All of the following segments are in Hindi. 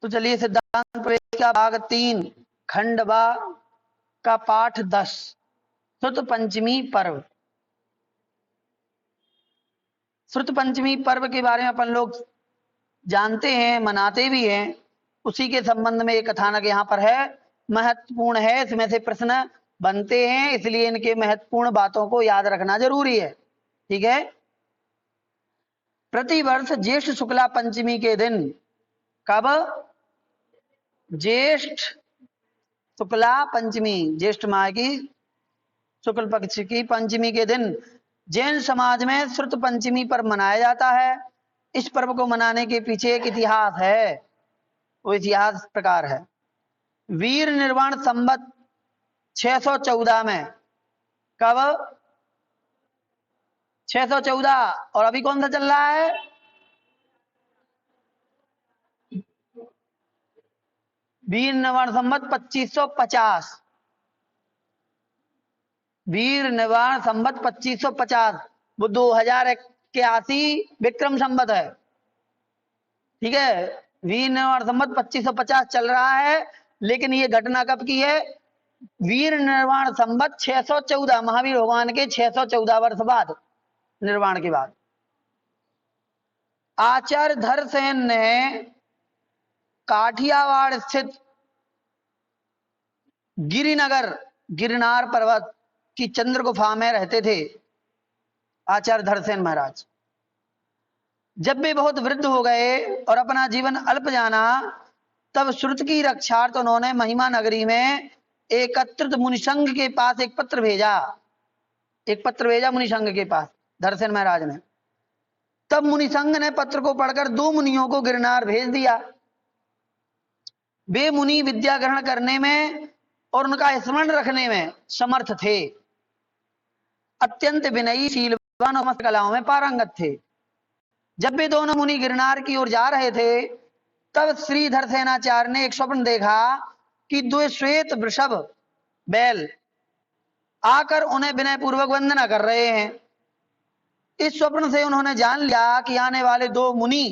तो चलिए सिद्धांत प्रवेश का भाग 3 खंड बा का पाठ 10 श्रुत पंचमी पर्व। श्रुत पंचमी पर्व के बारे में अपन लोग जानते हैं, मनाते भी हैं। उसी के संबंध में एक कथानक यहाँ पर है, महत्वपूर्ण है। इसमें से प्रश्न बनते हैं, इसलिए इनके महत्वपूर्ण बातों को याद रखना जरूरी है। ठीक है। प्रतिवर्ष ज्येष्ठ शुक्ला पंचमी के दिन, कब? ज्येष्ठ शुक्ला पंचमी, ज्येष्ठ माह की शुक्ल पक्ष की पंचमी के दिन जैन समाज में श्रुत पंचमी पर्व मनाया जाता है। इस पर्व को मनाने के पीछे एक इतिहास है। वो इतिहास इस प्रकार है। वीर निर्वाण संवत 614 में, कब? 614। और अभी कौन सा चल रहा है? वीर निर्वाण संवत 2550। वीर निर्वाण संवत 2550, वो 2081 विक्रम संवत है। ठीक है। वीर निर्वाण संवत 2550 चल रहा है, लेकिन ये घटना कब की है? वीर निर्वाण संवत 614, महावीर भगवान के 614 वर्ष बाद, निर्वाण के बाद। आचार्य धरसेन ने काठियावाड़ स्थित गिरिनगर, गिरनार पर्वत की चंद्र गुफा में रहते थे आचार्य धरसेन महाराज। जब वे बहुत वृद्ध हो गए और अपना जीवन अल्प जाना, तब श्रुत की रक्षार्थ उन्होंने महिमा नगरी में एकत्रित मुनिसंघ के पास एक पत्र भेजा। एक पत्र भेजा मुनिसंघ के पास धरसेन महाराज ने। तब मुनिसंघ ने पत्र को पढ़कर 2 मुनियों को गिरनार भेज दिया। वे मुनि विद्या ग्रहण करने में और उनका स्मरण रखने में समर्थ थे। अत्यंत विनयी, शीलवान और कलाओं में पारंगत थे। जब वे दोनों मुनि गिरनार की ओर जा रहे थे, तब श्री धरसेनाचार्य ने एक स्वप्न देखा कि 2 श्वेत वृषभ बैल आकर उन्हें विनय पूर्वक वंदना कर रहे हैं। इस स्वप्न से उन्होंने जान लिया कि आने वाले 2 मुनि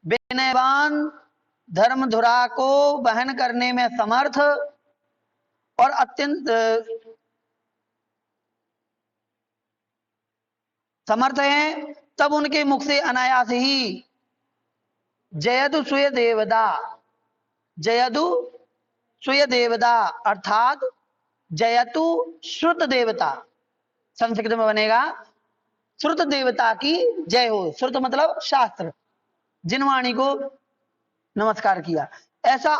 विनयवान, धर्मधुरा को वहन करने में समर्थ और अत्यंत समर्थ हैं। तब उनके मुख से अनायास ही जयदु सुय देवदा, जयदु सुय देवदा अर्थात जयतु श्रुत देवता, संस्कृत में बनेगा श्रुत देवता की जय हो। श्रुत मतलब शास्त्र, जिनवाणी को नमस्कार किया। ऐसा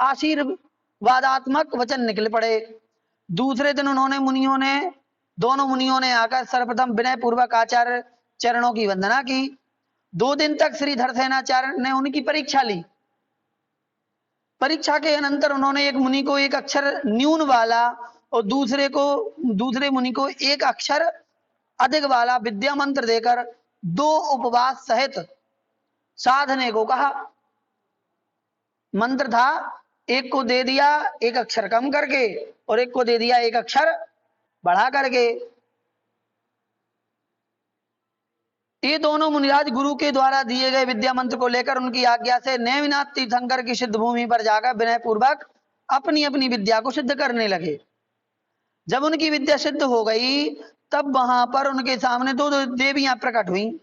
आशीर्वादात्मक वचन निकल पड़े। दूसरे दिन दोनों मुनियों ने आकर सर्वप्रथम विनय पूर्वक आचार्य चरणों की वंदना की। 2 दिन तक श्री धरसेनाचार्य ने उनकी परीक्षा ली। परीक्षा के अनंतर उन्होंने एक मुनि को एक अक्षर न्यून वाला और दूसरे मुनि को एक अक्षर अधिक वाला विद्या मंत्र देकर 2 उपवास सहित साधने को कहा। मंत्र था, एक को दे दिया एक अक्षर कम करके और एक को दे दिया एक अक्षर बढ़ा करके। ये दोनों मुनिराज गुरु के द्वारा दिए गए विद्या मंत्र को लेकर उनकी आज्ञा से नेमिनाथ तीर्थंकर की सिद्ध भूमि पर जाकर विनय पूर्वक अपनी अपनी विद्या को सिद्ध करने लगे। जब उनकी विद्या सिद्ध हो गई, तब वहां पर उनके सामने 2 देवियां प्रकट हुई।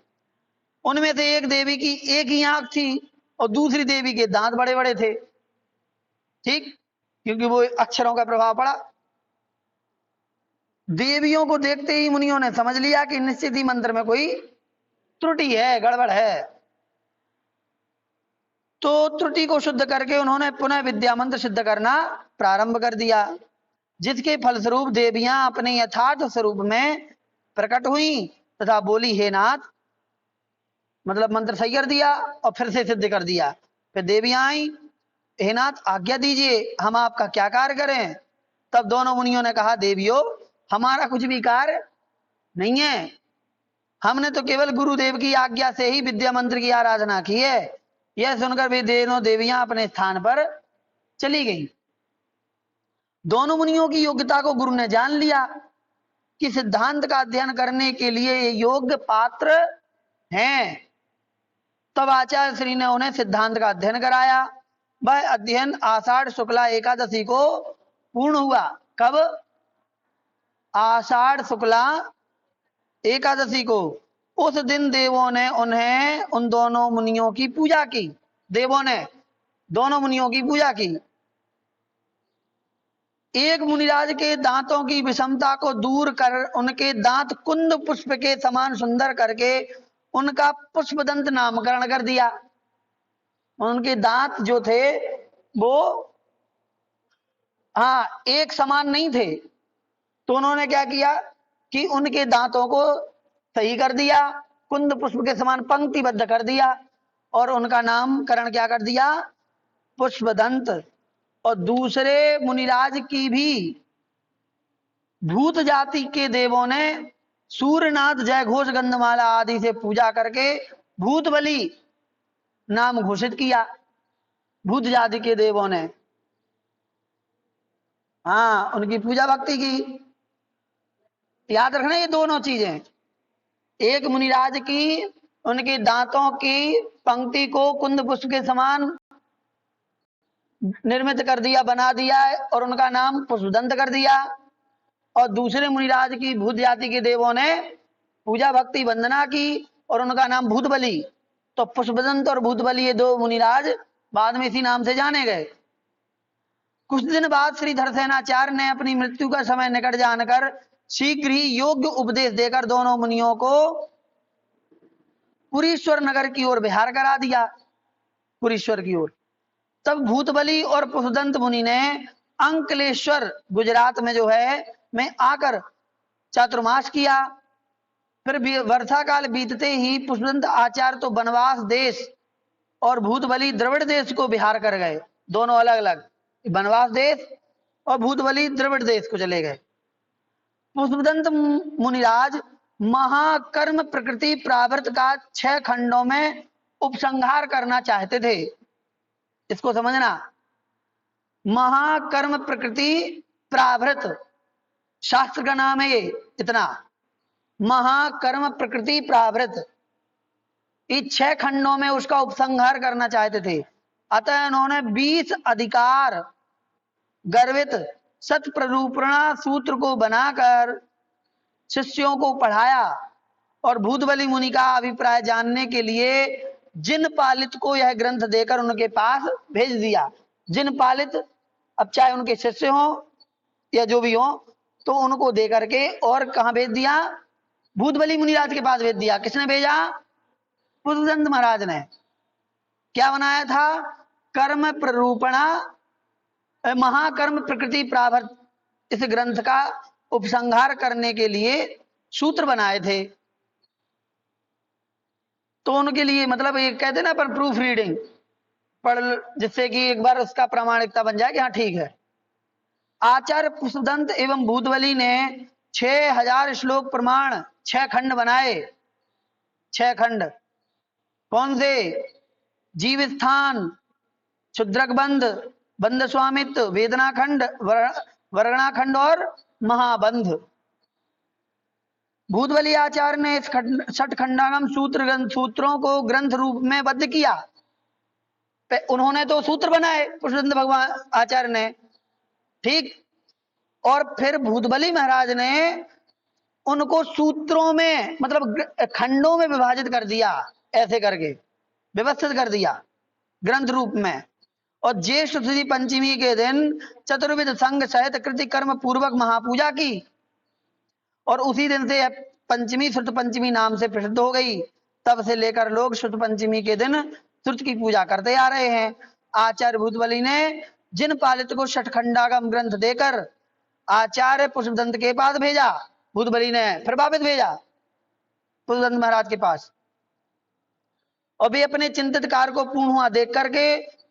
उनमें से एक देवी की एक ही आंख थी और दूसरी देवी के दांत बड़े बड़े थे। ठीक, क्योंकि वो अक्षरों का प्रभाव पड़ा। देवियों को देखते ही मुनियों ने समझ लिया कि निश्चित ही मंत्र में कोई त्रुटि है, गड़बड़ है। तो त्रुटि को शुद्ध करके उन्होंने पुनः विद्या मंत्र सिद्ध करना प्रारंभ कर दिया, जिसके फलस्वरूप देवियां अपने यथार्थ स्वरूप में प्रकट हुई तथा बोली, हे नाथ, मतलब मंत्र सही कर दिया और फिर से सिद्ध कर दिया। फिर देवियां आई, हे नाथ आज्ञा दीजिए, हम आपका क्या कार्य करें? तब दोनों मुनियों ने कहा, देवियों, हमारा कुछ भी कार्य नहीं है। हमने तो केवल गुरुदेव की आज्ञा से ही विद्या मंत्र की आराधना की है। यह सुनकर वे दोनों देवियां अपने स्थान पर चली गईं। दोनों मुनियों की योग्यता को गुरु ने जान लिया कि सिद्धांत का अध्ययन करने के लिए योग्य पात्र हैं। तब आचार्य श्री ने उन्हें सिद्धांत का अध्ययन कराया। वह अध्ययन आषाढ़ शुक्ला एकादशी को पूर्ण हुआ। कब? आषाढ़ शुक्ला एकादशी को। उस दिन देवों ने उन्हें उन दोनों मुनियों की पूजा की। देवों ने दोनों मुनियों की पूजा की। एक मुनिराज के दांतों की विषमता को दूर कर उनके दांत कुंद पुष्प के समान सुंदर करके उनका पुष्पदंत नामकरण कर दिया। उनके दांत जो थे वो एक समान नहीं थे, तो उन्होंने क्या किया कि उनके दांतों को सही कर दिया, कुंद पुष्प के समान पंक्तिबद्ध कर दिया और उनका नामकरण क्या कर दिया? पुष्पदंत। और दूसरे मुनिराज की भी भूत जाति के देवों ने सूर्यनाथ, जयघोष, गंधमाला आदि से पूजा करके भूत बलि नाम घोषित किया। भूत जाति के देवों ने उनकी पूजा भक्ति की। याद रखना ये दोनों चीजें, एक मुनिराज की उनके दांतों की पंक्ति को कुंद पुष्प के समान निर्मित कर दिया, बना दिया और उनका नाम पुष्पदंत कर दिया। और दूसरे मुनिराज की भूत जाति के देवों ने पूजा भक्ति वंदना की और उनका नाम भूत बलि। तो पुष्पदंत और भूत बलि ये दो मुनिराज बाद में इसी नाम से जाने गए। कुछ दिन बाद श्री धरसेनाचार्य ने अपनी मृत्यु का समय निकट जानकर शीघ्र ही योग्य उपदेश देकर दोनों मुनियों को पुरीश्वर नगर की ओर विहार करा दिया, पुरीश्वर की ओर। तब भूतबली और पुष्पदंत मुनि ने अंकलेश्वर गुजरात में जो है में आकर चातुर्मास किया। फिर वर्षा काल बीतते ही पुष्पदंत आचार्य तो बनवास देश और भूतबली द्रविड़ देश को विहार कर गए। दोनों अलग अलग, बनवास देश और भूतबली द्रविड़ देश को चले गए। पुष्पदंत मुनिराज महाकर्म प्रकृति प्रावृत का 6 खंडों में उपसंहार करना चाहते थे। इसको समझना, महाकर्म प्रकृति प्रावृत शास्त्र का नाम है ये, इतना महाकर्म प्रकृति प्रावृत, इस 6 खंडों में उसका उपसंहार करना चाहते थे। अतः उन्होंने 20 अधिकार गर्वित सत प्ररूपणा सूत्र को बनाकर शिष्यों को पढ़ाया और भूतबली मुनि का अभिप्राय जानने के लिए जिन पालित को यह ग्रंथ देकर उनके पास भेज दिया। जिन पालित, अब चाहे उनके शिष्य हो या जो भी हो, तो उनको दे करके और कहां भेज दिया? भूतबली मुनिराज के पास भेज दिया। किसने भेजा? पुष्पदंत महाराज ने। क्या बनाया था? कर्म प्ररूपणा महाकर्म प्रकृति प्रावृत, इस ग्रंथ का उपसंहार करने के लिए सूत्र बनाए थे। तो उनके लिए मतलब ये कहते ना पर प्रूफ रीडिंग पढ़, जिससे कि एक बार उसका प्रामाणिकता बन जाए कि हाँ ठीक है। आचार्य पुष्पदंत एवं भूतबली ने 6000 श्लोक प्रमाण 6 खंड बनाए। 6 खंड कौन से? जीव स्थान, क्षुद्रक बंध, बंध स्वामित्व, वेदना खंड, वर्णा खंड और महाबंध। भूतबली आचार्य ने इस 6 खंडागम सूत्रों को ग्रंथ रूप में बद्ध किया। उन्होंने तो सूत्र बनाए पुष्पदंत भगवान आचार्य ने, ठीक। और फिर भूतबली महाराज ने उनको सूत्रों में मतलब खंडों में विभाजित कर दिया, ऐसे करके व्यवस्थित कर दिया ग्रंथ रूप में। और ज्येष्ठ तिथि पंचमी के दिन चतुर्विध संघ सहित कृति कर्म पूर्वक महापूजा की और उसी दिन से पंचमी श्रुत पंचमी नाम से प्रसिद्ध हो गई। तब से लेकर लोग श्रुत पंचमी के दिन श्रुत की पूजा करते आ रहे हैं। आचार्य भूतबली ने जिन पालित को 6 खंडागम ग्रंथ देकर आचार्य पुष्पदंत के पास भेजा, भूतबली ने फिर वापिस भेजा पुष्पदंत महाराज के पास। और वे अपने चिंतित कार्य को पूर्ण हुआ देख करके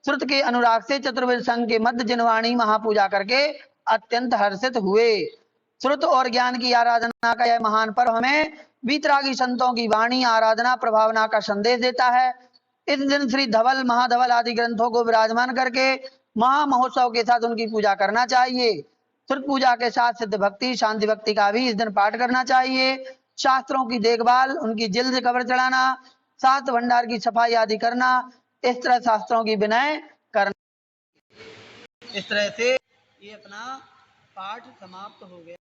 श्रुत के अनुराग से चतुर्वेद संघ के मध्य जिनवाणी महापूजा करके अत्यंत हर्षित हुए। श्रुत और ज्ञान की आराधना का यह महान पर्व हमें वीतरागी संतों की वाणी, आराधना, प्रभावना का संदेश देता है। इस दिन श्री धवल, महाधवल आदि ग्रंथों को विराजमान करके महा महोत्सव के साथ उनकी पूजा करना चाहिए। श्रुत पूजा के साथ सिद्ध भक्ति, शांति भक्ति का भी इस दिन पाठ करना चाहिए। शास्त्रों की देखभाल, उनकी जिल्द कब्र चढ़ाना, शास्त्र भंडार की सफाई आदि करना, इस तरह शास्त्रों की विनय करना। इस तरह से ये अपना पाठ समाप्त हो गया।